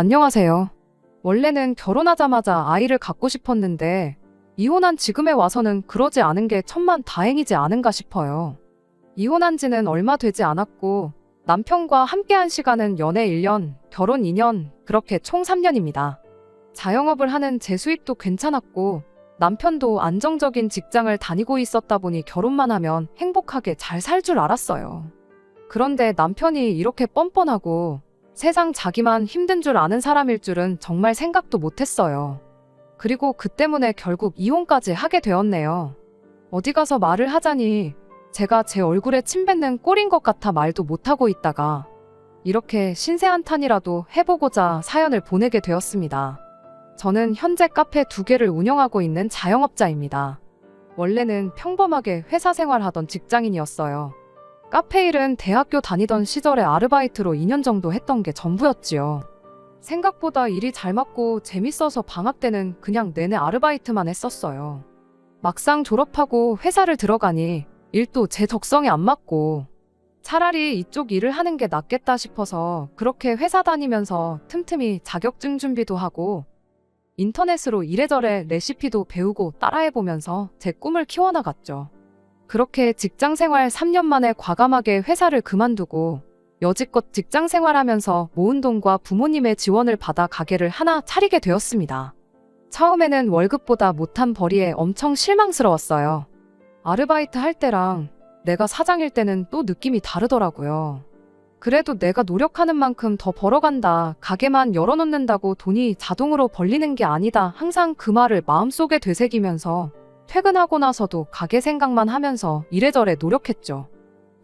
안녕하세요. 원래는 결혼하자마자 아이를 갖고 싶었는데 이혼한 지금에 와서는 그러지 않은 게 천만다행이지 않은가 싶어요. 이혼한 지는 얼마 되지 않았고 남편과 함께한 시간은 연애 1년, 결혼 2년, 그렇게 총 3년입니다. 자영업을 하는 제 수입도 괜찮았고 남편도 안정적인 직장을 다니고 있었다 보니 결혼만 하면 행복하게 잘 살 줄 알았어요. 그런데 남편이 이렇게 뻔뻔하고 세상 자기만 힘든 줄 아는 사람일 줄은 정말 생각도 못했어요. 그리고 그 때문에 결국 이혼까지 하게 되었네요. 어디 가서 말을 하자니 제가 제 얼굴에 침 뱉는 꼴인 것 같아 말도 못하고 있다가 이렇게 신세한탄이라도 해보고자 사연을 보내게 되었습니다. 저는 현재 카페 2개를 운영하고 있는 자영업자입니다. 원래는 평범하게 회사 생활하던 직장인이었어요. 카페 일은 대학교 다니던 시절에 아르바이트로 2년 정도 했던 게 전부였지요. 생각보다 일이 잘 맞고 재밌어서 방학 때는 그냥 내내 아르바이트만 했었어요. 막상 졸업하고 회사를 들어가니 일도 제 적성에 안 맞고 차라리 이쪽 일을 하는 게 낫겠다 싶어서 그렇게 회사 다니면서 틈틈이 자격증 준비도 하고 인터넷으로 이래저래 레시피도 배우고 따라해보면서 제 꿈을 키워나갔죠. 그렇게 직장생활 3년 만에 과감하게 회사를 그만두고 여지껏 직장생활하면서 모은 돈과 부모님의 지원을 받아 가게를 하나 차리게 되었습니다. 처음에는 월급보다 못한 벌이에 엄청 실망스러웠어요. 아르바이트 할 때랑 내가 사장일 때는 또 느낌이 다르더라고요. 그래도 내가 노력하는 만큼 더 벌어간다. 가게만 열어놓는다고 돈이 자동으로 벌리는 게 아니다. 항상 그 말을 마음속에 되새기면서 퇴근하고 나서도 가게 생각만 하면서 이래저래 노력했죠.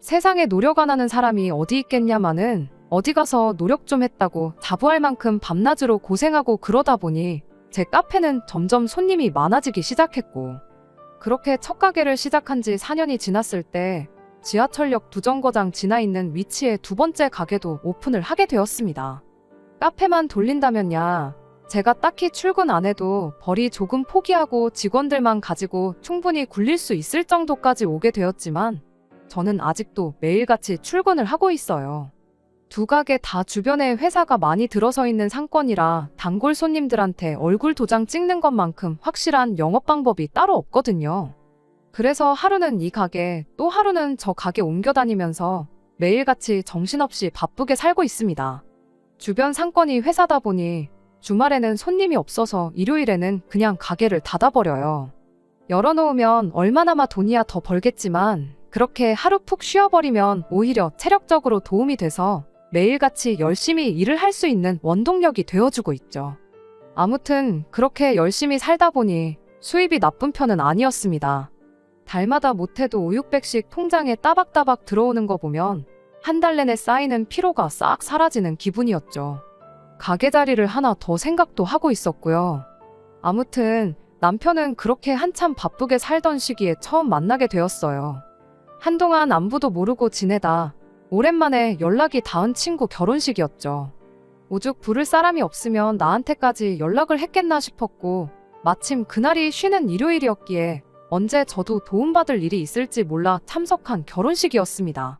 세상에 노력 안 하는 사람이 어디 있겠냐마는 어디 가서 노력 좀 했다고 자부할 만큼 밤낮으로 고생하고 그러다 보니 제 카페는 점점 손님이 많아지기 시작했고 그렇게 첫 가게를 시작한 지 4년이 지났을 때 지하철역 2정거장 지나 있는 위치에 2번째 가게도 오픈을 하게 되었습니다. 카페만 돌린다면야 제가 딱히 출근 안 해도 벌이 조금 포기하고 직원들만 가지고 충분히 굴릴 수 있을 정도까지 오게 되었지만 저는 아직도 매일같이 출근을 하고 있어요. 2가게 다 주변에 회사가 많이 들어서 있는 상권이라 단골 손님들한테 얼굴 도장 찍는 것만큼 확실한 영업 방법이 따로 없거든요. 그래서 하루는 이 가게, 또 하루는 저 가게 옮겨 다니면서 매일같이 정신없이 바쁘게 살고 있습니다. 주변 상권이 회사다 보니 주말에는 손님이 없어서 일요일에는 그냥 가게를 닫아버려요. 열어놓으면 얼마나마 돈이야 더 벌겠지만 그렇게 하루 푹 쉬어버리면 오히려 체력적으로 도움이 돼서 매일같이 열심히 일을 할 수 있는 원동력이 되어주고 있죠. 아무튼 그렇게 열심히 살다 보니 수입이 나쁜 편은 아니었습니다. 달마다 못해도 5,600씩 통장에 따박따박 들어오는 거 보면 한 달 내내 쌓이는 피로가 싹 사라지는 기분이었죠. 가게 자리를 하나 더 생각도 하고 있었고요. 아무튼 남편은 그렇게 한참 바쁘게 살던 시기에 처음 만나게 되었어요. 한동안 안부도 모르고 지내다 오랜만에 연락이 닿은 친구 결혼식이었죠. 오죽 부를 사람이 없으면 나한테까지 연락을 했겠나 싶었고 마침 그날이 쉬는 일요일이었기에 언제 저도 도움받을 일이 있을지 몰라 참석한 결혼식이었습니다.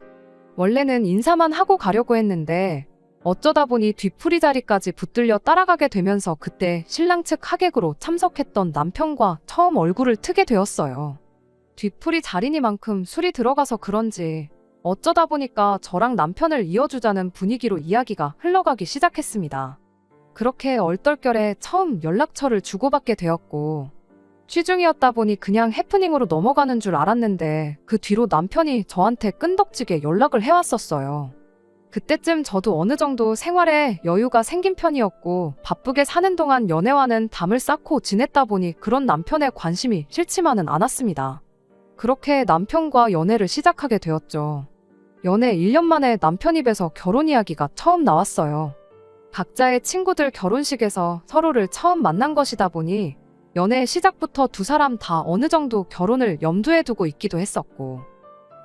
원래는 인사만 하고 가려고 했는데 어쩌다 보니 뒤풀이 자리까지 붙들려 따라가게 되면서 그때 신랑 측 하객으로 참석했던 남편과 처음 얼굴을 트게 되었어요. 뒤풀이 자리니만큼 술이 들어가서 그런지 어쩌다 보니까 저랑 남편을 이어주자는 분위기로 이야기가 흘러가기 시작했습니다. 그렇게 얼떨결에 처음 연락처를 주고받게 되었고 취중이었다 보니 그냥 해프닝으로 넘어가는 줄 알았는데 그 뒤로 남편이 저한테 끈덕지게 연락을 해왔었어요. 그때쯤 저도 어느 정도 생활에 여유가 생긴 편이었고 바쁘게 사는 동안 연애와는 담을 쌓고 지냈다 보니 그런 남편의 관심이 싫지만은 않았습니다. 그렇게 남편과 연애를 시작하게 되었죠. 연애 1년 만에 남편 입에서 결혼 이야기가 처음 나왔어요. 각자의 친구들 결혼식에서 서로를 처음 만난 것이다 보니 연애 시작부터 2사람 다 어느 정도 결혼을 염두에 두고 있기도 했었고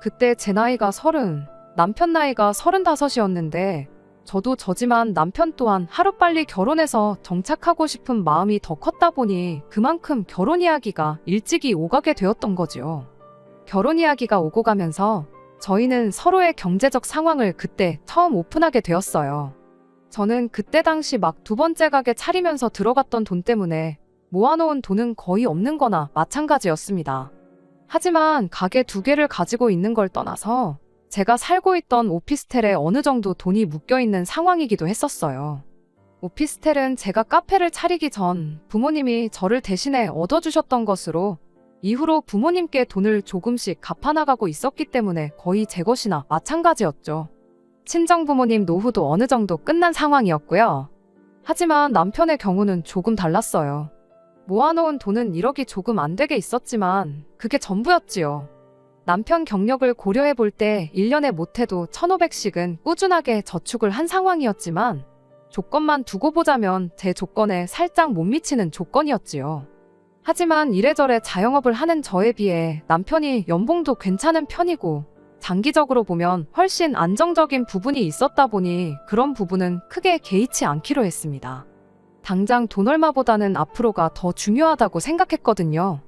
그때 제 나이가 30, 남편 나이가 35이었는데 저도 저지만 남편 또한 하루빨리 결혼해서 정착하고 싶은 마음이 더 컸다 보니 그만큼 결혼 이야기가 일찍이 오가게 되었던 거죠. 결혼 이야기가 오고 가면서 저희는 서로의 경제적 상황을 그때 처음 오픈하게 되었어요. 저는 그때 당시 막 두 번째 가게 차리면서 들어갔던 돈 때문에 모아놓은 돈은 거의 없는 거나 마찬가지였습니다. 하지만 가게 두 개를 가지고 있는 걸 떠나서 제가 살고 있던 오피스텔에 어느 정도 돈이 묶여있는 상황이기도 했었어요. 오피스텔은 제가 카페를 차리기 전 부모님이 저를 대신에 얻어주셨던 것으로 이후로 부모님께 돈을 조금씩 갚아나가고 있었기 때문에 거의 제 것이나 마찬가지였죠. 친정부모님 노후도 어느 정도 끝난 상황이었고요. 하지만 남편의 경우는 조금 달랐어요. 모아놓은 돈은 1억이 조금 안 되게 있었지만 그게 전부였지요. 남편 경력을 고려해 볼 때 1년에 못해도 1,500씩은 꾸준하게 저축을 한 상황이었지만 조건만 두고 보자면 제 조건에 살짝 못 미치는 조건이었지요. 하지만 이래저래 자영업을 하는 저에 비해 남편이 연봉도 괜찮은 편이고 장기적으로 보면 훨씬 안정적인 부분이 있었다 보니 그런 부분은 크게 개의치 않기로 했습니다. 당장 돈 얼마보다는 앞으로가 더 중요하다고 생각했거든요.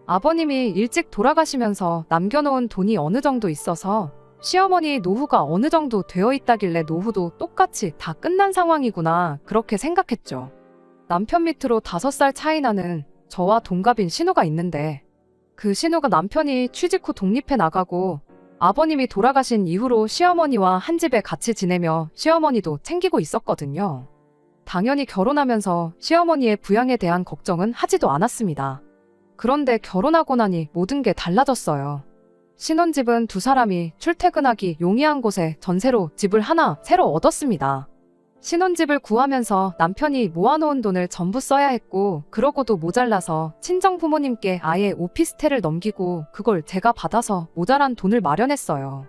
아버님이 일찍 돌아가시면서 남겨놓은 돈이 어느 정도 있어서 시어머니 노후가 어느 정도 되어 있다길래 노후도 똑같이 다 끝난 상황이구나 그렇게 생각했죠. 남편 밑으로 5살 차이 나는 저와 동갑인 신우가 있는데 그 신우가 남편이 취직 후 독립해 나가고 아버님이 돌아가신 이후로 시어머니와 한 집에 같이 지내며 시어머니도 챙기고 있었거든요. 당연히 결혼하면서 시어머니의 부양에 대한 걱정은 하지도 않았습니다. 그런데 결혼하고 나니 모든 게 달라졌어요. 신혼집은 두 사람이 출퇴근하기 용이한 곳에 전세로 집을 하나 새로 얻었습니다. 신혼집을 구하면서 남편이 모아놓은 돈을 전부 써야 했고 그러고도 모자라서 친정부모님께 아예 오피스텔을 넘기고 그걸 제가 받아서 모자란 돈을 마련했어요.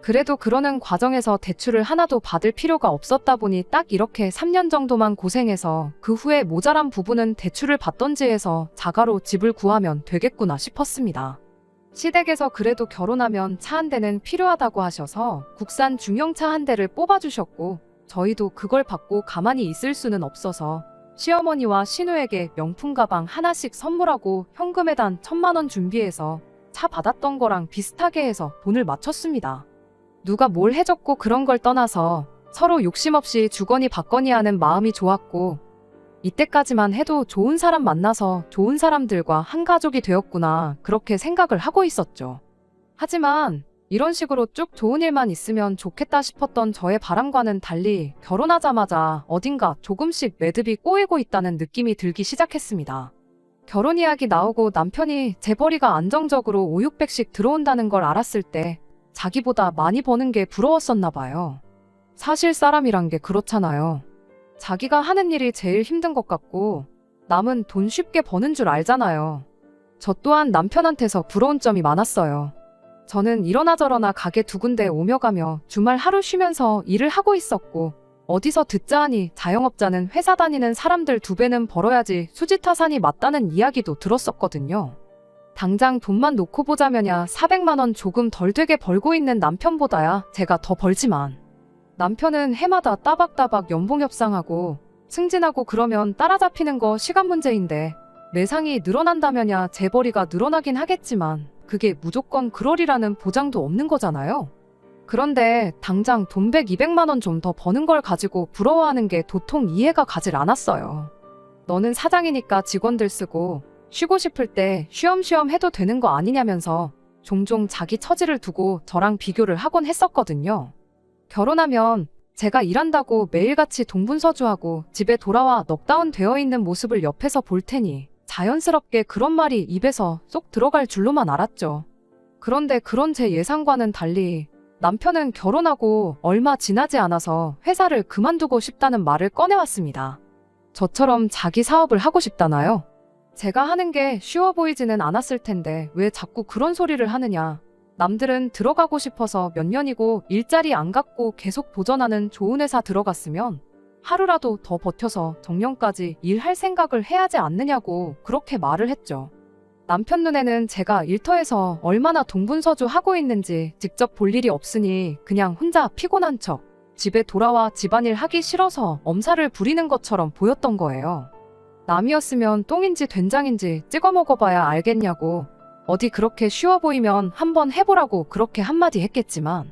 그래도 그러는 과정에서 대출을 하나도 받을 필요가 없었다 보니 딱 이렇게 3년 정도만 고생해서 그 후에 모자란 부분은 대출을 받던지 해서 자가로 집을 구하면 되겠구나 싶었습니다. 시댁에서 그래도 결혼하면 차 한 대는 필요하다고 하셔서 국산 중형차 한 대를 뽑아주셨고 저희도 그걸 받고 가만히 있을 수는 없어서 시어머니와 신우에게 명품 가방 하나씩 선물하고 현금에 단 1,000만 원 준비해서 차 받았던 거랑 비슷하게 해서 돈을 맞췄습니다. 누가 뭘 해줬고 그런 걸 떠나서 서로 욕심 없이 주거니 받거니 하는 마음이 좋았고 이때까지만 해도 좋은 사람 만나서 좋은 사람들과 한 가족이 되었구나 그렇게 생각을 하고 있었죠. 하지만 이런 식으로 쭉 좋은 일만 있으면 좋겠다 싶었던 저의 바람과는 달리 결혼하자마자 어딘가 조금씩 매듭이 꼬이고 있다는 느낌이 들기 시작했습니다. 결혼 이야기 나오고 남편이 재벌이가 안정적으로 5,600씩 들어온다는 걸 알았을 때 자기보다 많이 버는 게 부러웠었나 봐요. 사실 사람이란 게 그렇잖아요. 자기가 하는 일이 제일 힘든 것 같고 남은 돈 쉽게 버는 줄 알잖아요. 저 또한 남편한테서 부러운 점이 많았어요. 저는 이러나 저러나 가게 두 군데 오며 가며 주말 하루 쉬면서 일을 하고 있었고 어디서 듣자 하니 자영업자는 회사 다니는 사람들 2배는 벌어야지 수지타산이 맞다는 이야기도 들었었거든요. 당장 돈만 놓고 보자면야 400만 원 조금 덜 되게 벌고 있는 남편보다야 제가 더 벌지만 남편은 해마다 따박따박 연봉 협상하고 승진하고 그러면 따라잡히는 거 시간 문제인데 매상이 늘어난다면야 재벌이가 늘어나긴 하겠지만 그게 무조건 그러리라는 보장도 없는 거잖아요. 그런데 당장 돈 100, 200만 원 좀 더 버는 걸 가지고 부러워하는 게 도통 이해가 가질 않았어요. 너는 사장이니까 직원들 쓰고 쉬고 싶을 때 쉬엄쉬엄 해도 되는 거 아니냐면서 종종 자기 처지를 두고 저랑 비교를 하곤 했었거든요. 결혼하면 제가 일한다고 매일같이 동분서주하고 집에 돌아와 넉다운 되어 있는 모습을 옆에서 볼 테니 자연스럽게 그런 말이 입에서 쏙 들어갈 줄로만 알았죠. 그런데 그런 제 예상과는 달리 남편은 결혼하고 얼마 지나지 않아서 회사를 그만두고 싶다는 말을 꺼내왔습니다. 저처럼 자기 사업을 하고 싶다나요? 제가 하는 게 쉬워 보이지는 않았을 텐데 왜 자꾸 그런 소리를 하느냐. 남들은 들어가고 싶어서 몇 년이고 일자리 안 갖고 계속 도전하는 좋은 회사 들어갔으면 하루라도 더 버텨서 정년까지 일할 생각을 해야지 않느냐고 그렇게 말을 했죠. 남편 눈에는 제가 일터에서 얼마나 동분서주 하고 있는지 직접 볼 일이 없으니 그냥 혼자 피곤한 척 집에 돌아와 집안일 하기 싫어서 엄살을 부리는 것처럼 보였던 거예요. 남이었으면 똥인지 된장인지 찍어 먹어봐야 알겠냐고 어디 그렇게 쉬워 보이면 한번 해보라고 그렇게 한마디 했겠지만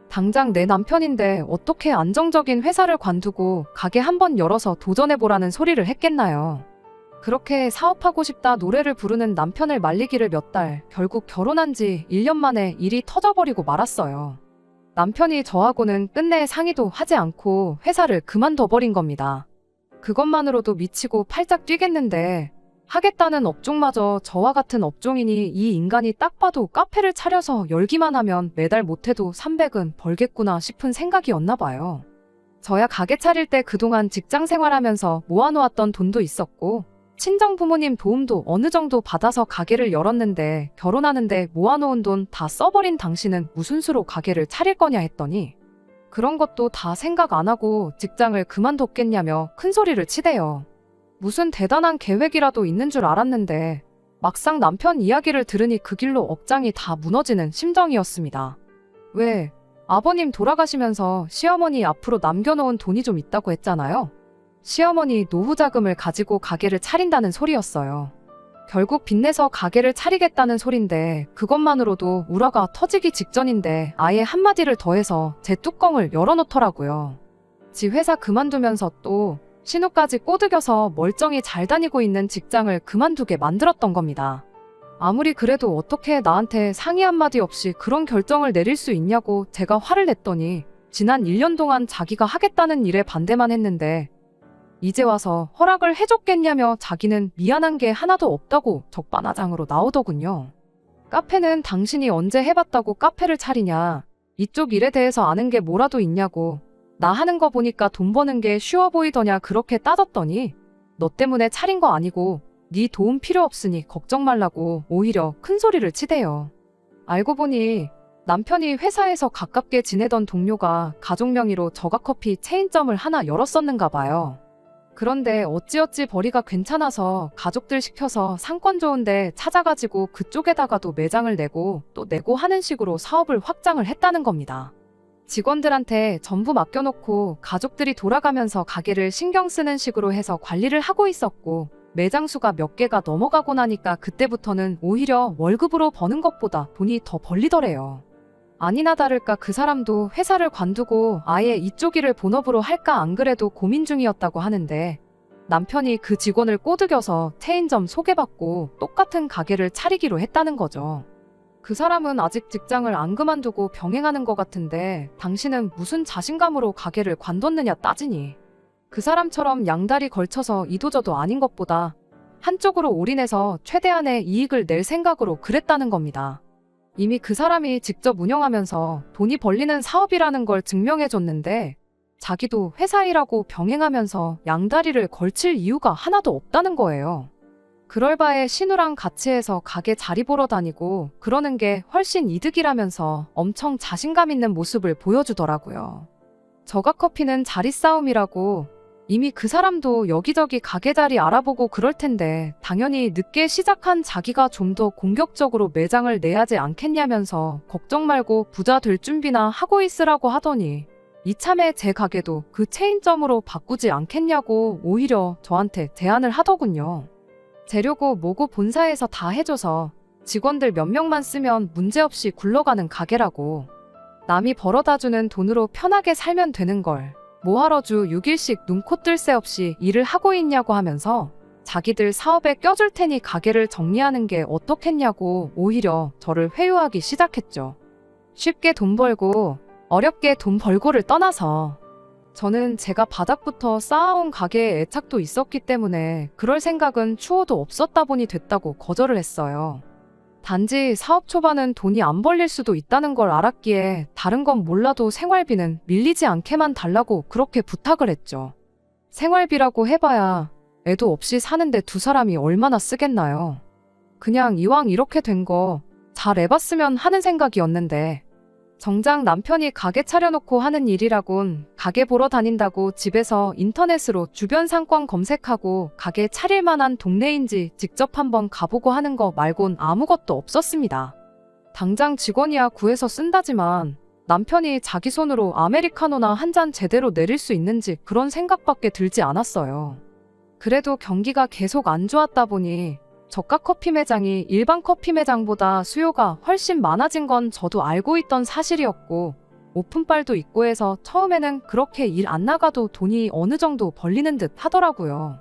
당장 내 남편인데 어떻게 안정적인 회사를 관두고 가게 한번 열어서 도전해보라는 소리를 했겠나요. 그렇게 사업하고 싶다 노래를 부르는 남편을 말리기를 몇 달, 결국 결혼한 지 1년 만에 일이 터져버리고 말았어요. 남편이 저하고는 끝내 상의도 하지 않고 회사를 그만둬버린 겁니다. 그것만으로도 미치고 팔짝 뛰겠는데 하겠다는 업종마저 저와 같은 업종이니 이 인간이 딱 봐도 카페를 차려서 열기만 하면 매달 못해도 300은 벌겠구나 싶은 생각이었나 봐요. 저야 가게 차릴 때 그동안 직장 생활하면서 모아놓았던 돈도 있었고 친정 부모님 도움도 어느 정도 받아서 가게를 열었는데 결혼하는데 모아놓은 돈 다 써버린 당신은 무슨 수로 가게를 차릴 거냐 했더니 그런 것도 다 생각 안 하고 직장을 그만뒀겠냐며 큰 소리를 치대요. 무슨 대단한 계획이라도 있는 줄 알았는데 막상 남편 이야기를 들으니 그 길로 억장이 다 무너지는 심정이었습니다. 왜? 아버님 돌아가시면서 시어머니 앞으로 남겨놓은 돈이 좀 있다고 했잖아요. 시어머니 노후 자금을 가지고 가게를 차린다는 소리였어요. 결국 빚내서 가게를 차리겠다는 소린데 그것만으로도 우라가 터지기 직전인데 아예 한마디를 더해서 제 뚜껑을 열어놓더라고요. 지 회사 그만두면서 또 신우까지 꼬드겨서 멀쩡히 잘 다니고 있는 직장을 그만두게 만들었던 겁니다. 아무리 그래도 어떻게 나한테 상의 한마디 없이 그런 결정을 내릴 수 있냐고 제가 화를 냈더니 지난 1년 동안 자기가 하겠다는 일에 반대만 했는데 이제 와서 허락을 해줬겠냐며 자기는 미안한 게 하나도 없다고 적반하장으로 나오더군요. 카페는 당신이 언제 해봤다고 카페를 차리냐. 이쪽 일에 대해서 아는 게 뭐라도 있냐고. 나 하는 거 보니까 돈 버는 게 쉬워 보이더냐 그렇게 따졌더니 너 때문에 차린 거 아니고 네 도움 필요 없으니 걱정 말라고 오히려 큰 소리를 치대요. 알고 보니 남편이 회사에서 가깝게 지내던 동료가 가족 명의로 저가커피 체인점을 하나 열었었는가 봐요. 그런데 어찌어찌 벌이가 괜찮아서 가족들 시켜서 상권 좋은데 찾아가지고 그쪽에다가도 매장을 내고 또 내고 하는 식으로 사업을 확장을 했다는 겁니다. 직원들한테 전부 맡겨놓고 가족들이 돌아가면서 가게를 신경 쓰는 식으로 해서 관리를 하고 있었고 매장 수가 몇 개가 넘어가고 나니까 그때부터는 오히려 월급으로 버는 것보다 돈이 더 벌리더래요. 아니나 다를까 그 사람도 회사를 관두고 아예 이쪽 일을 본업으로 할까 안 그래도 고민 중이었다고 하는데 남편이 그 직원을 꼬드겨서 체인점 소개받고 똑같은 가게를 차리기로 했다는 거죠. 그 사람은 아직 직장을 안 그만두고 병행하는 것 같은데 당신은 무슨 자신감으로 가게를 관뒀느냐 따지니 그 사람처럼 양다리 걸쳐서 이도저도 아닌 것보다 한쪽으로 올인해서 최대한의 이익을 낼 생각으로 그랬다는 겁니다. 이미 그 사람이 직접 운영하면서 돈이 벌리는 사업이라는 걸 증명해줬는데 자기도 회사 일하고 병행하면서 양다리를 걸칠 이유가 하나도 없다는 거예요. 그럴 바에 신우랑 같이 해서 가게 자리 보러 다니고 그러는 게 훨씬 이득이라면서 엄청 자신감 있는 모습을 보여주더라고요. 저가커피는 자리 싸움이라고 이미 그 사람도 여기저기 가게 자리 알아보고 그럴 텐데 당연히 늦게 시작한 자기가 좀 더 공격적으로 매장을 내야지 않겠냐면서 걱정 말고 부자 될 준비나 하고 있으라고 하더니 이참에 제 가게도 그 체인점으로 바꾸지 않겠냐고 오히려 저한테 제안을 하더군요. 재료고 뭐고 본사에서 다 해줘서 직원들 몇 명만 쓰면 문제없이 굴러가는 가게라고. 남이 벌어다주는 돈으로 편하게 살면 되는 걸 뭐하러 주 6일씩 눈코 뜰 새 없이 일을 하고 있냐고 하면서 자기들 사업에 껴줄 테니 가게를 정리하는 게 어떻겠냐고 오히려 저를 회유하기 시작했죠. 쉽게 돈 벌고 어렵게 돈 벌고를 떠나서 저는 제가 바닥부터 쌓아온 가게에 애착도 있었기 때문에 그럴 생각은 추호도 없었다 보니 됐다고 거절을 했어요. 단지 사업 초반은 돈이 안 벌릴 수도 있다는 걸 알았기에 다른 건 몰라도 생활비는 밀리지 않게만 달라고 그렇게 부탁을 했죠. 생활비라고 해봐야 애도 없이 사는데 두 사람이 얼마나 쓰겠나요. 그냥 이왕 이렇게 된 거 잘 해봤으면 하는 생각이었는데 정작 남편이 가게 차려놓고 하는 일이라곤 가게 보러 다닌다고 집에서 인터넷으로 주변 상권 검색하고 가게 차릴 만한 동네인지 직접 한번 가보고 하는 거 말곤 아무것도 없었습니다. 당장 직원이야 구해서 쓴다지만 남편이 자기 손으로 아메리카노나 한 잔 제대로 내릴 수 있는지 그런 생각밖에 들지 않았어요. 그래도 경기가 계속 안 좋았다 보니 저가 커피 매장이 일반 커피 매장보다 수요가 훨씬 많아진 건 저도 알고 있던 사실이었고 오픈빨도 있고 해서 처음에는 그렇게 일 안 나가도 돈이 어느 정도 벌리는 듯 하더라고요.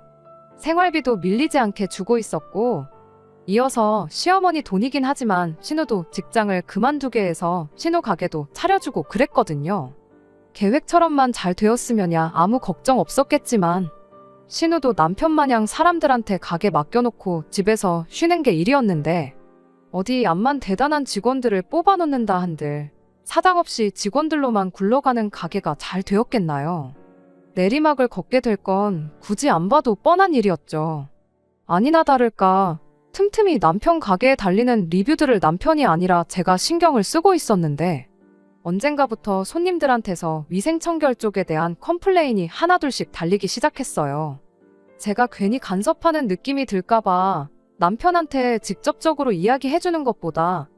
생활비도 밀리지 않게 주고 있었고, 이어서 시어머니 돈이긴 하지만 신우도 직장을 그만두게 해서 신우 가게도 차려주고 그랬거든요. 계획처럼만 잘 되었으면야 아무 걱정 없었겠지만 신우도 남편 마냥 사람들한테 가게 맡겨놓고 집에서 쉬는 게 일이었는데 어디 암만 대단한 직원들을 뽑아놓는다 한들 사장 없이 직원들로만 굴러가는 가게가 잘 되었겠나요? 내리막을 걷게 될 건 굳이 안 봐도 뻔한 일이었죠. 아니나 다를까 틈틈이 남편 가게에 달리는 리뷰들을 남편이 아니라 제가 신경을 쓰고 있었는데 언젠가부터 손님들한테서 위생청결 쪽에 대한 컴플레인이 하나둘씩 달리기 시작했어요. 제가 괜히 간섭하는 느낌이 들까봐 남편한테 직접적으로 이야기해주는 것보다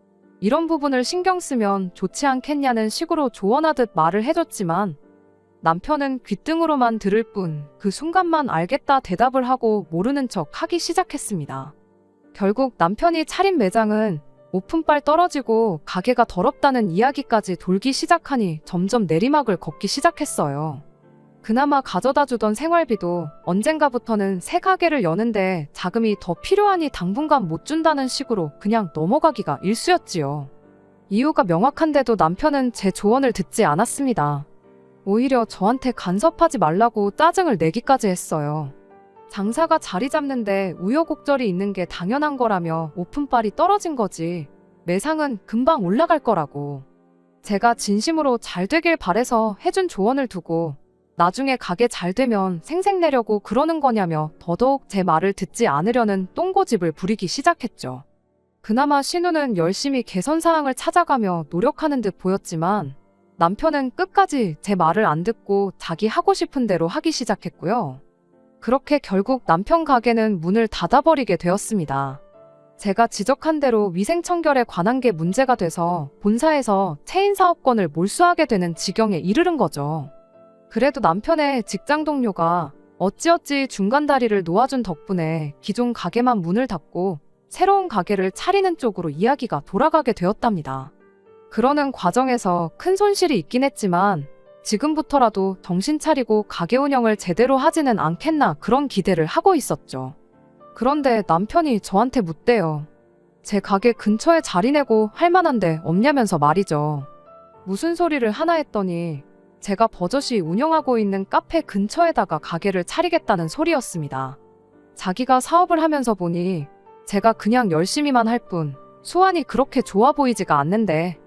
이런 부분을 신경 쓰면 좋지 않겠냐는 식으로 조언하듯 말을 해줬지만 남편은 귓등으로만 들을 뿐 그 순간만 알겠다 대답을 하고 모르는 척 하기 시작했습니다. 결국 남편이 차린 매장은 오픈빨 떨어지고 가게가 더럽다는 이야기까지 돌기 시작하니 점점 내리막을 걷기 시작했어요. 그나마 가져다 주던 생활비도 언젠가부터는 새 가게를 여는데 자금이 더 필요하니 당분간 못 준다는 식으로 그냥 넘어가기가 일쑤였지요. 이유가 명확한데도 남편은 제 조언을 듣지 않았습니다. 오히려 저한테 간섭하지 말라고 짜증을 내기까지 했어요. 장사가 자리 잡는데 우여곡절이 있는 게 당연한 거라며 오픈빨이 떨어진 거지 매상은 금방 올라갈 거라고. 제가 진심으로 잘 되길 바래서 해준 조언을 두고 나중에 가게 잘 되면 생색내려고 그러는 거냐며 더더욱 제 말을 듣지 않으려는 똥고집을 부리기 시작했죠. 그나마 신우는 열심히 개선 사항을 찾아가며 노력하는 듯 보였지만 남편은 끝까지 제 말을 안 듣고 자기 하고 싶은 대로 하기 시작했고요. 그렇게 결국 남편 가게는 문을 닫아버리게 되었습니다. 제가 지적한 대로 위생청결에 관한 게 문제가 돼서 본사에서 체인사업권을 몰수하게 되는 지경에 이르른 거죠. 그래도 남편의 직장 동료가 어찌어찌 중간다리를 놓아준 덕분에 기존 가게만 문을 닫고 새로운 가게를 차리는 쪽으로 이야기가 돌아가게 되었답니다. 그러는 과정에서 큰 손실이 있긴 했지만 지금부터라도 정신 차리고 가게 운영을 제대로 하지는 않겠나 그런 기대를 하고 있었죠. 그런데 남편이 저한테 묻대요. 제 가게 근처에 자리 내고 할 만한데 없냐면서 말이죠. 무슨 소리를 하나 했더니 제가 버젓이 운영하고 있는 카페 근처에다가 가게를 차리겠다는 소리였습니다. 자기가 사업을 하면서 보니 제가 그냥 열심히만 할 뿐 수완이 그렇게 좋아 보이지가 않는데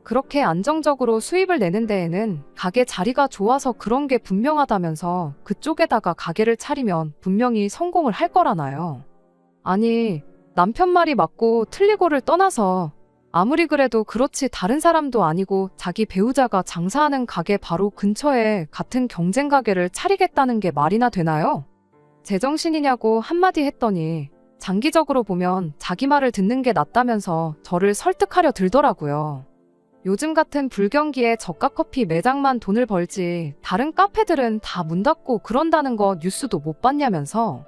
그렇게 안정적으로 수입을 내는 데에는 가게 자리가 좋아서 그런 게 분명하다면서 그쪽에다가 가게를 차리면 분명히 성공을 할 거라나요. 아니, 남편 말이 맞고 틀리고를 떠나서 아무리 그래도 그렇지 다른 사람도 아니고 자기 배우자가 장사하는 가게 바로 근처에 같은 경쟁 가게를 차리겠다는 게 말이나 되나요? 제정신이냐고 한마디 했더니 장기적으로 보면 자기 말을 듣는 게 낫다면서 저를 설득하려 들더라고요. 요즘 같은 불경기에 저가커피 매장만 돈을 벌지 다른 카페들은 다 문 닫고 그런다는 거 뉴스도 못 봤냐면서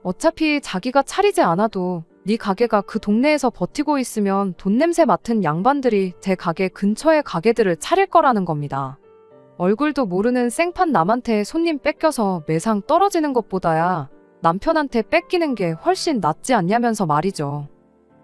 어차피 자기가 차리지 않아도 네 가게가 그 동네에서 버티고 있으면 돈 냄새 맡은 양반들이 제 가게 근처의 가게들을 차릴 거라는 겁니다. 얼굴도 모르는 생판 남한테 손님 뺏겨서 매상 떨어지는 것보다야 남편한테 뺏기는 게 훨씬 낫지 않냐면서 말이죠.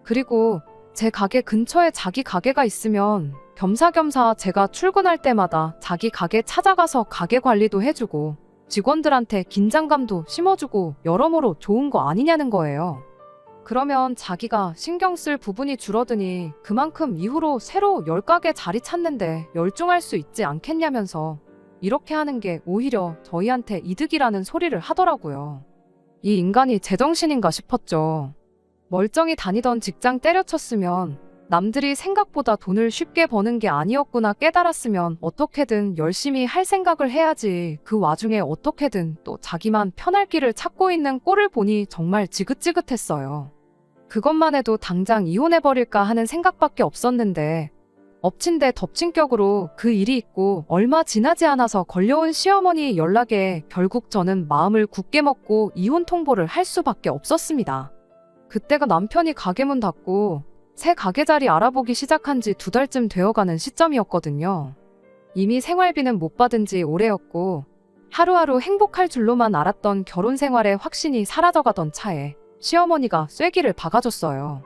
그리고 제 가게 근처에 자기 가게가 있으면 겸사겸사 제가 출근할 때마다 자기 가게 찾아가서 가게 관리도 해주고 직원들한테 긴장감도 심어주고 여러모로 좋은 거 아니냐는 거예요. 그러면 자기가 신경 쓸 부분이 줄어드니 그만큼 이후로 새로 10가게 자리 찾는데 열중할 수 있지 않겠냐면서 이렇게 하는 게 오히려 저희한테 이득이라는 소리를 하더라고요. 이 인간이 제정신인가 싶었죠. 멀쩡히 다니던 직장 때려쳤으면 남들이 생각보다 돈을 쉽게 버는 게 아니었구나 깨달았으면 어떻게든 열심히 할 생각을 해야지 그 와중에 어떻게든 또 자기만 편할 길을 찾고 있는 꼴을 보니 정말 지긋지긋했어요. 그것만 해도 당장 이혼해버릴까 하는 생각밖에 없었는데 엎친 데 덮친 격으로 그 일이 있고 얼마 지나지 않아서 걸려온 시어머니 연락에 결국 저는 마음을 굳게 먹고 이혼 통보를 할 수밖에 없었습니다. 그때가 남편이 가게 문 닫고 새 가게 자리 알아보기 시작한 지 2달쯤 되어가는 시점이었거든요. 이미 생활비는 못 받은 지 오래였고 하루하루 행복할 줄로만 알았던 결혼 생활의 확신이 사라져가던 차에 시어머니가 쐐기를 박아줬어요.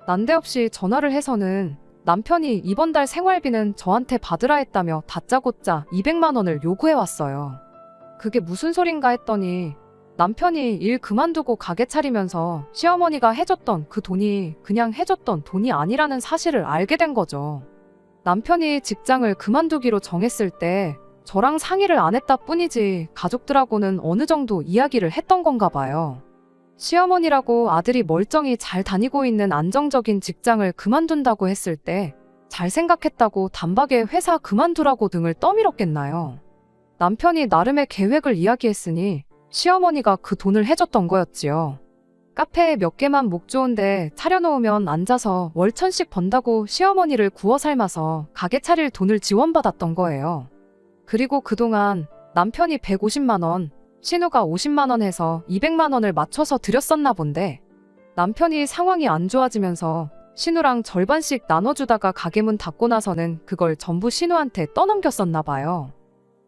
난데없이 전화를 해서는 남편이 이번 달 생활비는 저한테 받으라 했다며 다짜고짜 200만 원을 요구해왔어요. 그게 무슨 소린가 했더니 남편이 일 그만두고 가게 차리면서 시어머니가 해줬던 그 돈이 그냥 해줬던 돈이 아니라는 사실을 알게 된 거죠. 남편이 직장을 그만두기로 정했을 때 저랑 상의를 안 했다 뿐이지 가족들하고는 어느 정도 이야기를 했던 건가 봐요. 시어머니라고 아들이 멀쩡히 잘 다니고 있는 안정적인 직장을 그만둔다고 했을 때 잘 생각했다고 단박에 회사 그만두라고 등을 떠밀었겠나요? 남편이 나름의 계획을 이야기했으니 시어머니가 그 돈을 해줬던 거였지요. 카페에 몇 개만 목 좋은데 차려놓으면 앉아서 월 1000씩 번다고 시어머니를 구워 삶아서 가게 차릴 돈을 지원받았던 거예요. 그리고 그동안 남편이 150만 원, 신우가 50만 원 해서 200만 원을 맞춰서 드렸었나 본데 남편이 상황이 안 좋아지면서 신우랑 절반씩 나눠주다가 가게 문 닫고 나서는 그걸 전부 신우한테 떠넘겼었나 봐요.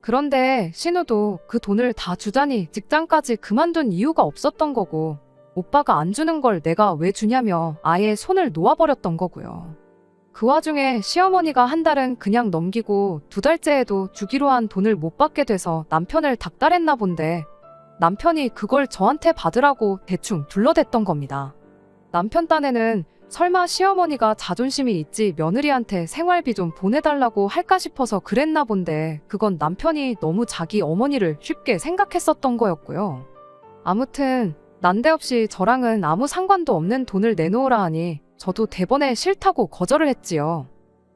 그런데 신우도 그 돈을 다 주자니 직장까지 그만둔 이유가 없었던 거고 오빠가 안 주는 걸 내가 왜 주냐며 아예 손을 놓아버렸던 거고요. 그 와중에 시어머니가 한 달은 그냥 넘기고 2달째에도 주기로 한 돈을 못 받게 돼서 남편을 닥달했나 본데 남편이 그걸 저한테 받으라고 대충 둘러댔던 겁니다. 남편 딴에는 설마 시어머니가 자존심이 있지 며느리한테 생활비 좀 보내달라고 할까 싶어서 그랬나 본데 그건 남편이 너무 자기 어머니를 쉽게 생각했었던 거였고요. 아무튼 난데없이 저랑은 아무 상관도 없는 돈을 내놓으라 하니 저도 대번에 싫다고 거절을 했지요.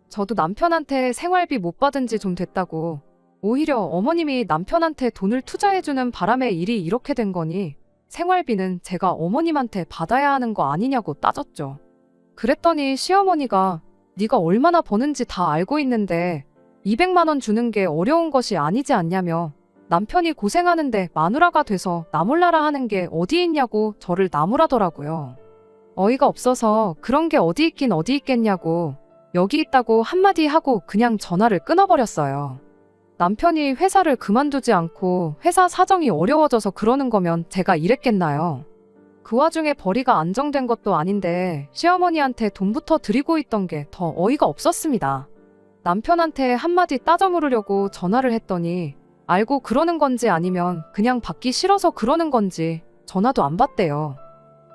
저도 남편한테 생활비 못 받은 지 좀 됐다고 오히려 어머님이 남편한테 돈을 투자해주는 바람에 일이 이렇게 된 거니 생활비는 제가 어머님한테 받아야 하는 거 아니냐고 따졌죠. 그랬더니 시어머니가 네가 얼마나 버는지 다 알고 있는데 200만 원 주는 게 어려운 것이 아니지 않냐며 남편이 고생하는데 마누라가 돼서 나몰라라 하는 게 어디 있냐고 저를 나무라더라고요. 어이가 없어서 그런 게 어디 있긴 어디 있겠냐고 여기 있다고 한마디 하고 그냥 전화를 끊어버렸어요. 남편이 회사를 그만두지 않고 회사 사정이 어려워져서 그러는 거면 제가 이랬겠나요? 그 와중에 벌이가 안정된 것도 아닌데 시어머니한테 돈부터 드리고 있던 게 더 어이가 없었습니다. 남편한테 한마디 따져 물으려고 전화를 했더니 알고 그러는 건지 아니면 그냥 받기 싫어서 그러는 건지 전화도 안 받대요.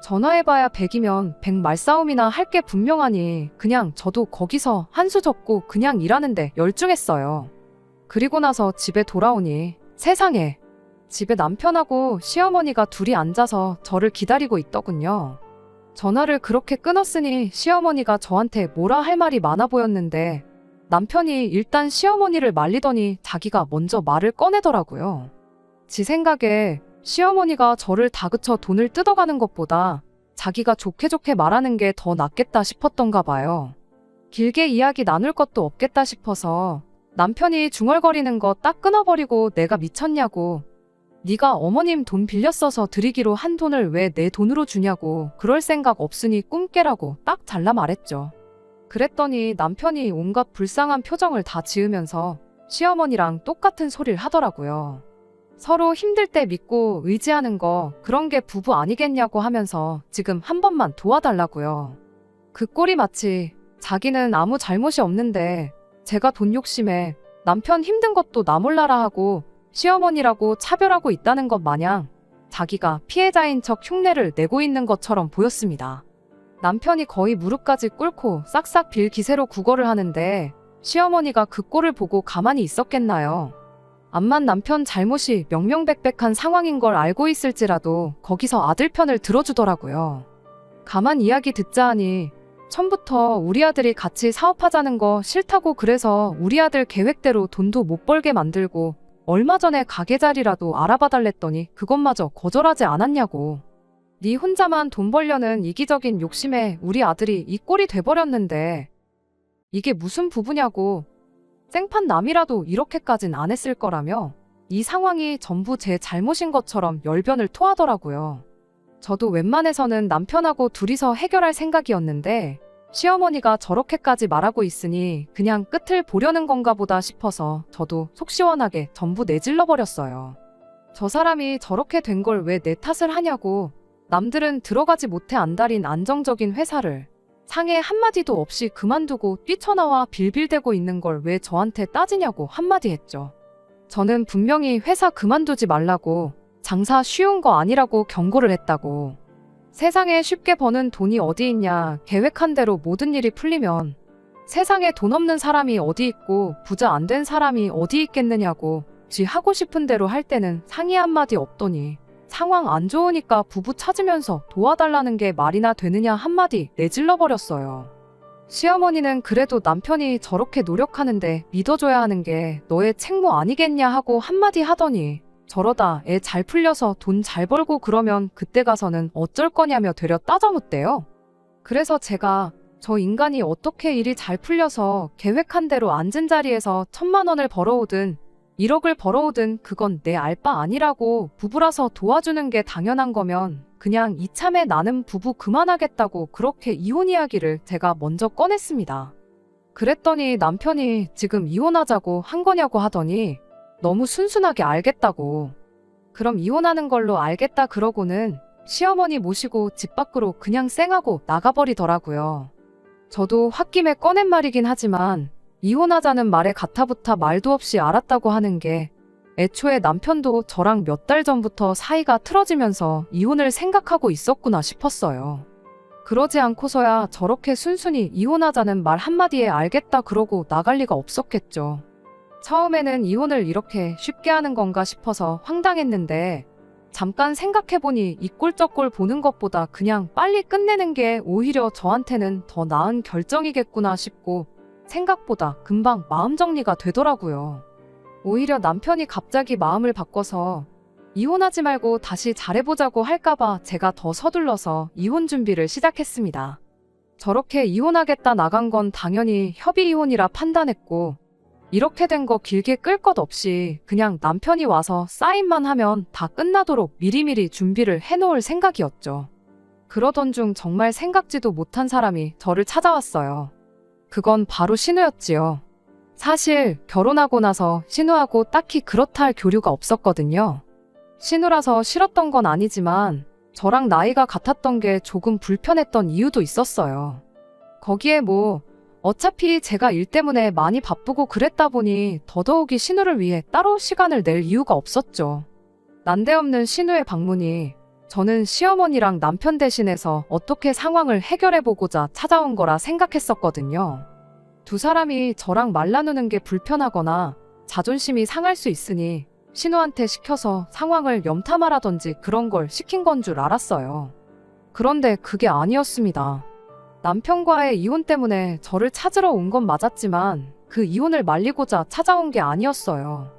전화해봐야 100이면 100 말싸움이나 할 게 분명하니 그냥 저도 거기서 한수 접고 그냥 일하는데 열중했어요. 그리고 나서 집에 돌아오니 세상에 집에 남편하고 시어머니가 둘이 앉아서 저를 기다리고 있더군요. 전화를 그렇게 끊었으니 시어머니가 저한테 뭐라 할 말이 많아 보였는데 남편이 일단 시어머니를 말리더니 자기가 먼저 말을 꺼내더라고요. 지 생각에 시어머니가 저를 다그쳐 돈을 뜯어가는 것보다 자기가 좋게 좋게 말하는 게 더 낫겠다 싶었던가 봐요. 길게 이야기 나눌 것도 없겠다 싶어서 남편이 중얼거리는 거 딱 끊어버리고 내가 미쳤냐고 네가 어머님 돈 빌려 써서 드리기로 한 돈을 왜 내 돈으로 주냐고 그럴 생각 없으니 꿈 깨라고 딱 잘라 말했죠. 그랬더니 남편이 온갖 불쌍한 표정을 다 지으면서 시어머니랑 똑같은 소리를 하더라고요. 서로 힘들 때 믿고 의지하는 거 그런 게 부부 아니겠냐고 하면서 지금 한 번만 도와달라고요. 그 꼴이 마치 자기는 아무 잘못이 없는데 제가 돈 욕심에 남편 힘든 것도 나 몰라라 하고 시어머니라고 차별하고 있다는 것 마냥 자기가 피해자인 척 흉내를 내고 있는 것처럼 보였습니다. 남편이 거의 무릎까지 꿇고 싹싹 빌 기세로 구걸을 하는데 시어머니가 그 꼴을 보고 가만히 있었겠나요? 암만 남편 잘못이 명명백백한 상황인 걸 알고 있을지라도 거기서 아들 편을 들어주더라고요. 가만 이야기 듣자 하니 처음부터 우리 아들이 같이 사업하자는 거 싫다고 그래서 우리 아들 계획대로 돈도 못 벌게 만들고 얼마 전에 가게 자리라도 알아봐 달랬더니 그것마저 거절하지 않았냐고. 네 혼자만 돈 벌려는 이기적인 욕심에 우리 아들이 이 꼴이 돼버렸는데 이게 무슨 부부냐고. 생판 남이라도 이렇게까진 안 했을 거라며 이 상황이 전부 제 잘못인 것처럼 열변을 토하더라고요. 저도 웬만해서는 남편하고 둘이서 해결할 생각이었는데 시어머니가 저렇게까지 말하고 있으니 그냥 끝을 보려는 건가 보다 싶어서 저도 속 시원하게 전부 내질러 버렸어요. 저 사람이 저렇게 된 걸 왜 내 탓을 하냐고. 남들은 들어가지 못해 안달인 안정적인 회사를 상해 한마디도 없이 그만두고 뛰쳐나와 빌빌대고 있는 걸 왜 저한테 따지냐고 한마디 했죠. 저는 분명히 회사 그만두지 말라고, 장사 쉬운 거 아니라고 경고를 했다고. 세상에 쉽게 버는 돈이 어디 있냐, 계획한 대로 모든 일이 풀리면 세상에 돈 없는 사람이 어디 있고 부자 안 된 사람이 어디 있겠느냐고. 지 하고 싶은 대로 할 때는 상의 한마디 없더니 상황 안 좋으니까 부부 찾으면서 도와달라는 게 말이나 되느냐 한마디 내질러 버렸어요. 시어머니는 그래도 남편이 저렇게 노력하는데 믿어줘야 하는 게 너의 책무 아니겠냐 하고 한마디 하더니 저러다 애 잘 풀려서 돈 잘 벌고 그러면 그때 가서는 어쩔 거냐며 되려 따져묻대요. 그래서 제가 저 인간이 어떻게 일이 잘 풀려서 계획한 대로 앉은 자리에서 1,000만 원을 벌어오든 1억을 벌어오든 그건 내 알 바 아니라고, 부부라서 도와주는 게 당연한 거면 그냥 이참에 나는 부부 그만하겠다고 그렇게 이혼 이야기를 제가 먼저 꺼냈습니다. 그랬더니 남편이 지금 이혼하자고 한 거냐고 하더니 너무 순순하게 알겠다고. 그럼 이혼하는 걸로 알겠다 그러고는 시어머니 모시고 집 밖으로 그냥 쌩하고 나가버리더라고요. 저도 홧김에 꺼낸 말이긴 하지만 이혼하자는 말에 가타부타 말도 없이 알았다고 하는 게 애초에 남편도 저랑 몇 달 전부터 사이가 틀어지면서 이혼을 생각하고 있었구나 싶었어요. 그러지 않고서야 저렇게 순순히 이혼하자는 말 한마디에 알겠다 그러고 나갈 리가 없었겠죠. 처음에는 이혼을 이렇게 쉽게 하는 건가 싶어서 황당했는데 잠깐 생각해보니 이 꼴 저 꼴 보는 것보다 그냥 빨리 끝내는 게 오히려 저한테는 더 나은 결정이겠구나 싶고 생각보다 금방 마음 정리가 되더라고요. 오히려 남편이 갑자기 마음을 바꿔서 이혼하지 말고 다시 잘해보자고 할까봐 제가 더 서둘러서 이혼 준비를 시작했습니다. 저렇게 이혼하겠다 나간 건 당연히 협의 이혼이라 판단했고 이렇게 된 거 길게 끌 것 없이 그냥 남편이 와서 사인만 하면 다 끝나도록 미리미리 준비를 해놓을 생각이었죠. 그러던 중 정말 생각지도 못한 사람이 저를 찾아왔어요. 그건 바로 신우였지요. 사실 결혼하고 나서 신우하고 딱히 그렇다 할 교류가 없었거든요. 신우라서 싫었던 건 아니지만 저랑 나이가 같았던 게 조금 불편했던 이유도 있었어요. 거기에 뭐 어차피 제가 일 때문에 많이 바쁘고 그랬다 보니 더더욱이 신우를 위해 따로 시간을 낼 이유가 없었죠. 난데없는 신우의 방문이 저는 시어머니랑 남편 대신해서 어떻게 상황을 해결해보고자 찾아온 거라 생각했었거든요. 두 사람이 저랑 말 나누는 게 불편하거나 자존심이 상할 수 있으니 신우한테 시켜서 상황을 염탐하라든지 그런 걸 시킨 건 줄 알았어요. 그런데 그게 아니었습니다. 남편과의 이혼 때문에 저를 찾으러 온 건 맞았지만 그 이혼을 말리고자 찾아온 게 아니었어요.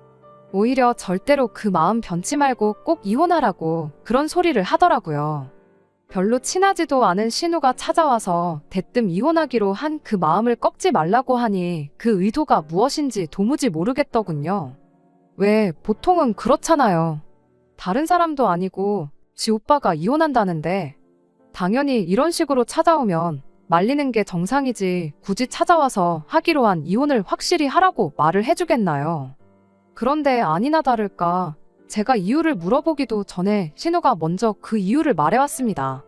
오히려 절대로 그 마음 변치 말고 꼭 이혼하라고 그런 소리를 하더라고요. 별로 친하지도 않은 신우가 찾아와서 대뜸 이혼하기로 한 그 마음을 꺾지 말라고 하니 그 의도가 무엇인지 도무지 모르겠더군요. 왜 보통은 그렇잖아요. 다른 사람도 아니고 지 오빠가 이혼한다는데 당연히 이런 식으로 찾아오면 말리는 게 정상이지 굳이 찾아와서 하기로 한 이혼을 확실히 하라고 말을 해주겠나요? 그런데 아니나 다를까 제가 이유를 물어보기도 전에 신우가 먼저 그 이유를 말해왔습니다.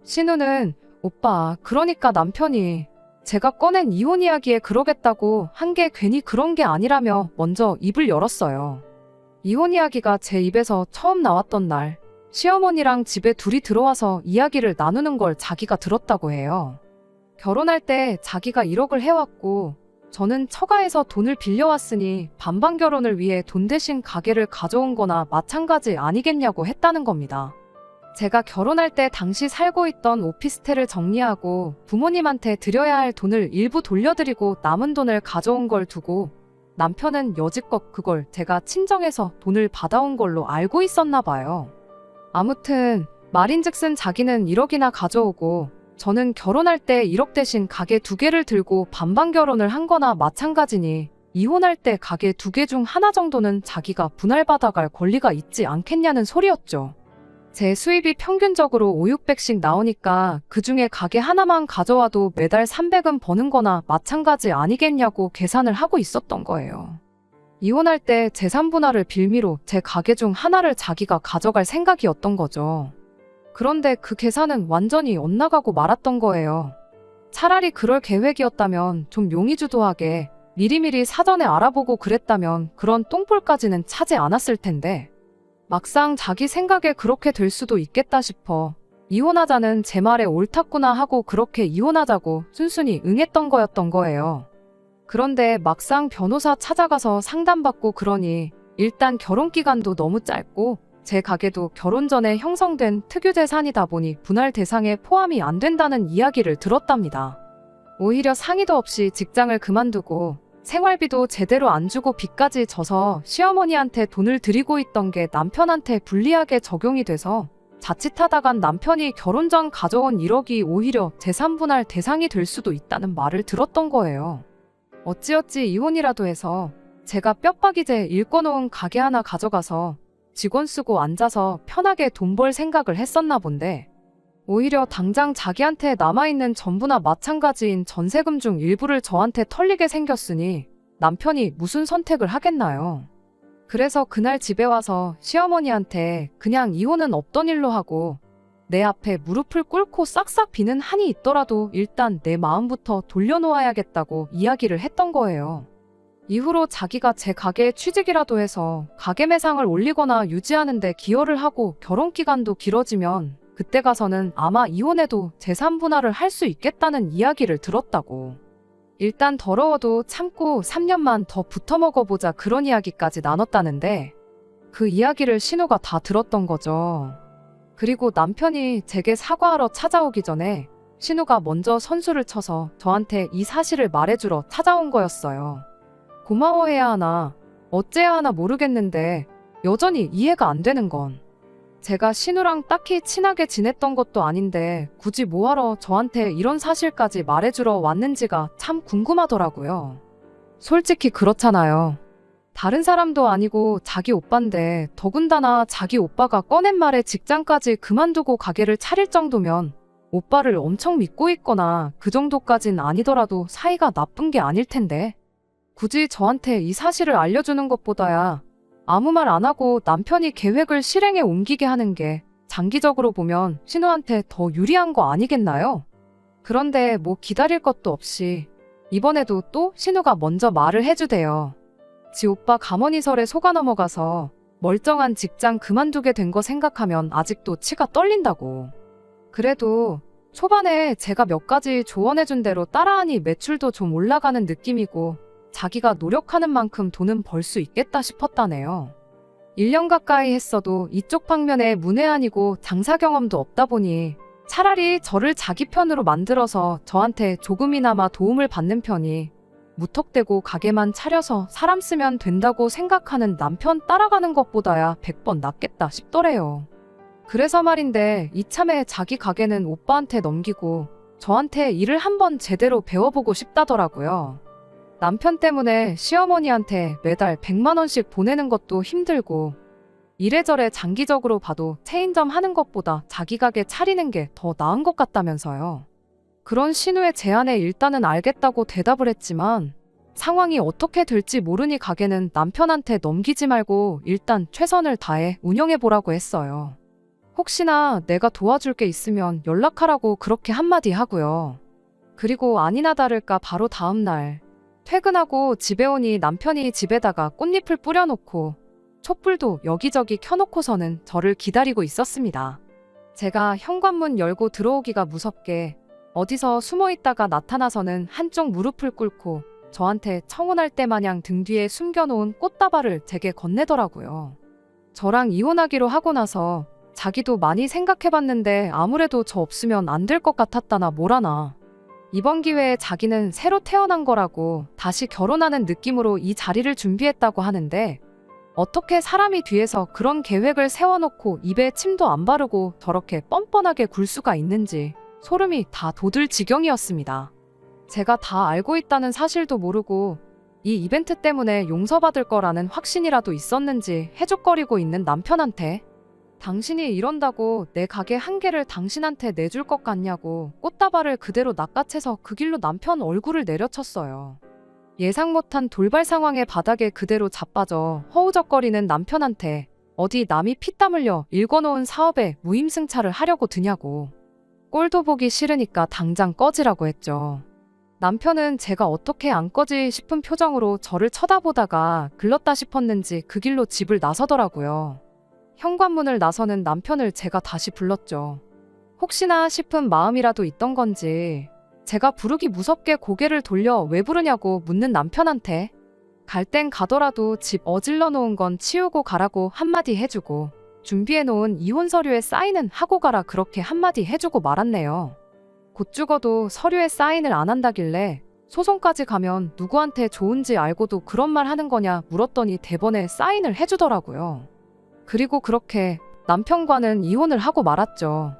신우는 오빠 그러니까 남편이 제가 꺼낸 이혼 이야기에 그러겠다고 한 게 괜히 그런 게 아니라며 먼저 입을 열었어요. 이혼 이야기가 제 입에서 처음 나왔던 날 시어머니랑 집에 둘이 들어와서 이야기를 나누는 걸 자기가 들었다고 해요. 결혼할 때 자기가 1억을 해왔고 저는 처가에서 돈을 빌려왔으니 반반 결혼을 위해 돈 대신 가게를 가져온 거나 마찬가지 아니겠냐고 했다는 겁니다. 제가 결혼할 때 당시 살고 있던 오피스텔을 정리하고 부모님한테 드려야 할 돈을 일부 돌려드리고 남은 돈을 가져온 걸 두고 남편은 여지껏 그걸 제가 친정에서 돈을 받아온 걸로 알고 있었나 봐요. 아무튼 말인즉슨 자기는 1억이나 가져오고 저는 결혼할 때 1억 대신 가게 2개를 들고 반반 결혼을 한 거나 마찬가지니 이혼할 때 가게 2개 중 하나 정도는 자기가 분할받아갈 권리가 있지 않겠냐는 소리였죠. 제 수입이 평균적으로 5, 600씩 나오니까 그중에 가게 하나만 가져와도 매달 300은 버는 거나 마찬가지 아니겠냐고 계산을 하고 있었던 거예요. 이혼할 때 재산 분할을 빌미로 제 가게 중 하나를 자기가 가져갈 생각이었던 거죠. 그런데 그 계산은 완전히 엇나가고 말았던 거예요. 차라리 그럴 계획이었다면 좀 용의주도하게 미리미리 사전에 알아보고 그랬다면 그런 똥볼까지는 차지 않았을 텐데 막상 자기 생각에 그렇게 될 수도 있겠다 싶어 이혼하자는 제 말에 옳았구나 하고 그렇게 이혼하자고 순순히 응했던 거였던 거예요. 그런데 막상 변호사 찾아가서 상담받고 그러니 일단 결혼 기간도 너무 짧고 제 가게도 결혼 전에 형성된 특유재산이다 보니 분할 대상에 포함이 안 된다는 이야기를 들었답니다. 오히려 상의도 없이 직장을 그만두고 생활비도 제대로 안 주고 빚까지 져서 시어머니한테 돈을 드리고 있던 게 남편한테 불리하게 적용이 돼서 자칫하다간 남편이 결혼 전 가져온 1억이 오히려 재산 분할 대상이 될 수도 있다는 말을 들었던 거예요. 어찌어찌 이혼이라도 해서 제가 뼈박이제 일궈놓은 가게 하나 가져가서 직원 쓰고 앉아서 편하게 돈 벌 생각을 했었나 본데 오히려 당장 자기한테 남아있는 전부나 마찬가지인 전세금 중 일부를 저한테 털리게 생겼으니 남편이 무슨 선택을 하겠나요? 그래서 그날 집에 와서 시어머니한테 그냥 이혼은 없던 일로 하고 내 앞에 무릎을 꿇고 싹싹 비는 한이 있더라도 일단 내 마음부터 돌려놓아야겠다고 이야기를 했던 거예요. 이후로 자기가 제 가게에 취직이라도 해서 가게 매상을 올리거나 유지하는데 기여를 하고 결혼 기간도 길어지면 그때 가서는 아마 이혼해도 재산 분할을 할 수 있겠다는 이야기를 들었다고. 일단 더러워도 참고 3년만 더 붙어 먹어보자 그런 이야기까지 나눴다는데 그 이야기를 신우가 다 들었던 거죠. 그리고 남편이 제게 사과하러 찾아오기 전에 신우가 먼저 선수를 쳐서 저한테 이 사실을 말해주러 찾아온 거였어요. 고마워해야 하나 어째야 하나 모르겠는데 여전히 이해가 안 되는 건 제가 신우랑 딱히 친하게 지냈던 것도 아닌데 굳이 뭐하러 저한테 이런 사실까지 말해주러 왔는지가 참 궁금하더라고요. 솔직히 그렇잖아요. 다른 사람도 아니고 자기 오빠인데 더군다나 자기 오빠가 꺼낸 말에 직장까지 그만두고 가게를 차릴 정도면 오빠를 엄청 믿고 있거나 그 정도까진 아니더라도 사이가 나쁜 게 아닐 텐데 굳이 저한테 이 사실을 알려주는 것보다야 아무 말 안 하고 남편이 계획을 실행에 옮기게 하는 게 장기적으로 보면 신우한테 더 유리한 거 아니겠나요? 그런데 뭐 기다릴 것도 없이 이번에도 또 신우가 먼저 말을 해주대요. 지 오빠 가머니설에 속아 넘어가서 멀쩡한 직장 그만두게 된 거 생각하면 아직도 치가 떨린다고. 그래도 초반에 제가 몇 가지 조언해준 대로 따라하니 매출도 좀 올라가는 느낌이고 자기가 노력하는 만큼 돈은 벌 수 있겠다 싶었다네요. 1년 가까이 했어도 이쪽 방면에 문외한이고 장사 경험도 없다 보니 차라리 저를 자기 편으로 만들어서 저한테 조금이나마 도움을 받는 편이 무턱대고 가게만 차려서 사람 쓰면 된다고 생각하는 남편 따라가는 것보다야 100번 낫겠다 싶더래요. 그래서 말인데 이참에 자기 가게는 오빠한테 넘기고 저한테 일을 한번 제대로 배워보고 싶다더라고요. 남편 때문에 시어머니한테 매달 100만 원씩 보내는 것도 힘들고 이래저래 장기적으로 봐도 체인점 하는 것보다 자기 가게 차리는 게 더 나은 것 같다면서요. 그런 신우의 제안에 일단은 알겠다고 대답을 했지만 상황이 어떻게 될지 모르니 가게는 남편한테 넘기지 말고 일단 최선을 다해 운영해보라고 했어요. 혹시나 내가 도와줄 게 있으면 연락하라고 그렇게 한마디 하고요. 그리고 아니나 다를까 바로 다음날 퇴근하고 집에 오니 남편이 집에다가 꽃잎을 뿌려놓고 촛불도 여기저기 켜놓고서는 저를 기다리고 있었습니다. 제가 현관문 열고 들어오기가 무섭게 어디서 숨어있다가 나타나서는 한쪽 무릎을 꿇고 저한테 청혼할 때 마냥 등 뒤에 숨겨놓은 꽃다발을 제게 건네더라고요. 저랑 이혼하기로 하고 나서 자기도 많이 생각해봤는데 아무래도 저 없으면 안 될 것 같았다나 뭐라나. 이번 기회에 자기는 새로 태어난 거라고 다시 결혼하는 느낌으로 이 자리를 준비했다고 하는데 어떻게 사람이 뒤에서 그런 계획을 세워놓고 입에 침도 안 바르고 저렇게 뻔뻔하게 굴 수가 있는지 소름이 다 돋을 지경이었습니다. 제가 다 알고 있다는 사실도 모르고 이 이벤트 때문에 용서받을 거라는 확신이라도 있었는지 해죽거리고 있는 남편한테 당신이 이런다고 내 가게 한 개를 당신한테 내줄 것 같냐고 꽃다발을 그대로 낚아채서 그 길로 남편 얼굴을 내려쳤어요. 예상 못한 돌발 상황에 바닥에 그대로 자빠져 허우적거리는 남편한테 어디 남이 피땀 흘려 일궈놓은 사업에 무임승차를 하려고 드냐고. 꼴도 보기 싫으니까 당장 꺼지라고 했죠. 남편은 제가 어떻게 안 꺼지 싶은 표정으로 저를 쳐다보다가 글렀다 싶었는지 그 길로 집을 나서더라고요. 현관문을 나서는 남편을 제가 다시 불렀죠. 혹시나 싶은 마음이라도 있던 건지 제가 부르기 무섭게 고개를 돌려 왜 부르냐고 묻는 남편한테 갈 땐 가더라도 집 어질러 놓은 건 치우고 가라고 한마디 해주고 준비해 놓은 이혼 서류에 사인은 하고 가라 그렇게 한마디 해주고 말았네요. 곧 죽어도 서류에 사인을 안 한다길래 소송까지 가면 누구한테 좋은지 알고도 그런 말 하는 거냐 물었더니 대번에 사인을 해주더라고요. 그리고 그렇게 남편과는 이혼을 하고 말았죠.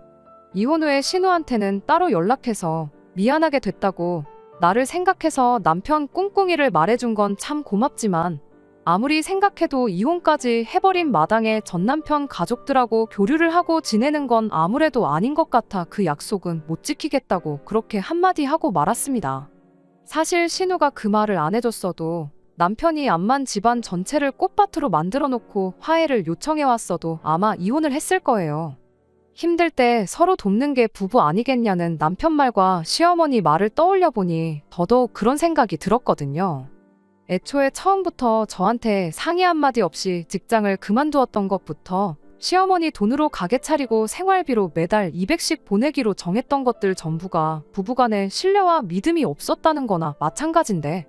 이혼 후에 신우한테는 따로 연락해서 미안하게 됐다고 나를 생각해서 남편 꿍꿍이를 말해준 건 참 고맙지만 아무리 생각해도 이혼까지 해버린 마당에 전남편 가족들하고 교류를 하고 지내는 건 아무래도 아닌 것 같아 그 약속은 못 지키겠다고 그렇게 한마디 하고 말았습니다. 사실 신우가 그 말을 안 해줬어도 남편이 암만 집안 전체를 꽃밭으로 만들어 놓고 화해를 요청해왔어도 아마 이혼을 했을 거예요. 힘들 때 서로 돕는 게 부부 아니겠냐는 남편 말과 시어머니 말을 떠올려 보니 더더욱 그런 생각이 들었거든요. 애초에 처음부터 저한테 상의 한마디 없이 직장을 그만두었던 것부터 시어머니 돈으로 가게 차리고 생활비로 매달 200씩 보내기로 정했던 것들 전부가 부부간에 신뢰와 믿음이 없었다는 거나 마찬가지인데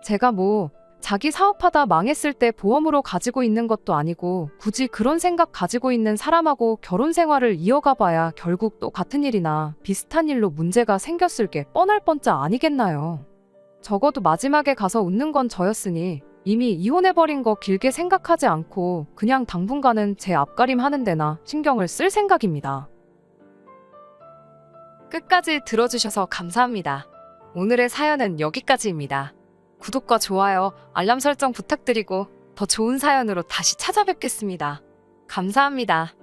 제가 뭐 자기 사업하다 망했을 때 보험으로 가지고 있는 것도 아니고 굳이 그런 생각 가지고 있는 사람하고 결혼 생활을 이어가 봐야 결국 또 같은 일이나 비슷한 일로 문제가 생겼을 게 뻔할 뻔짜 아니겠나요. 적어도 마지막에 가서 웃는 건 저였으니 이미 이혼해버린 거 길게 생각하지 않고 그냥 당분간은 제 앞가림 하는 데나 신경을 쓸 생각입니다. 끝까지 들어주셔서 감사합니다. 오늘의 사연은 여기까지입니다. 구독과 좋아요, 알람 설정 부탁드리고 더 좋은 사연으로 다시 찾아뵙겠습니다. 감사합니다.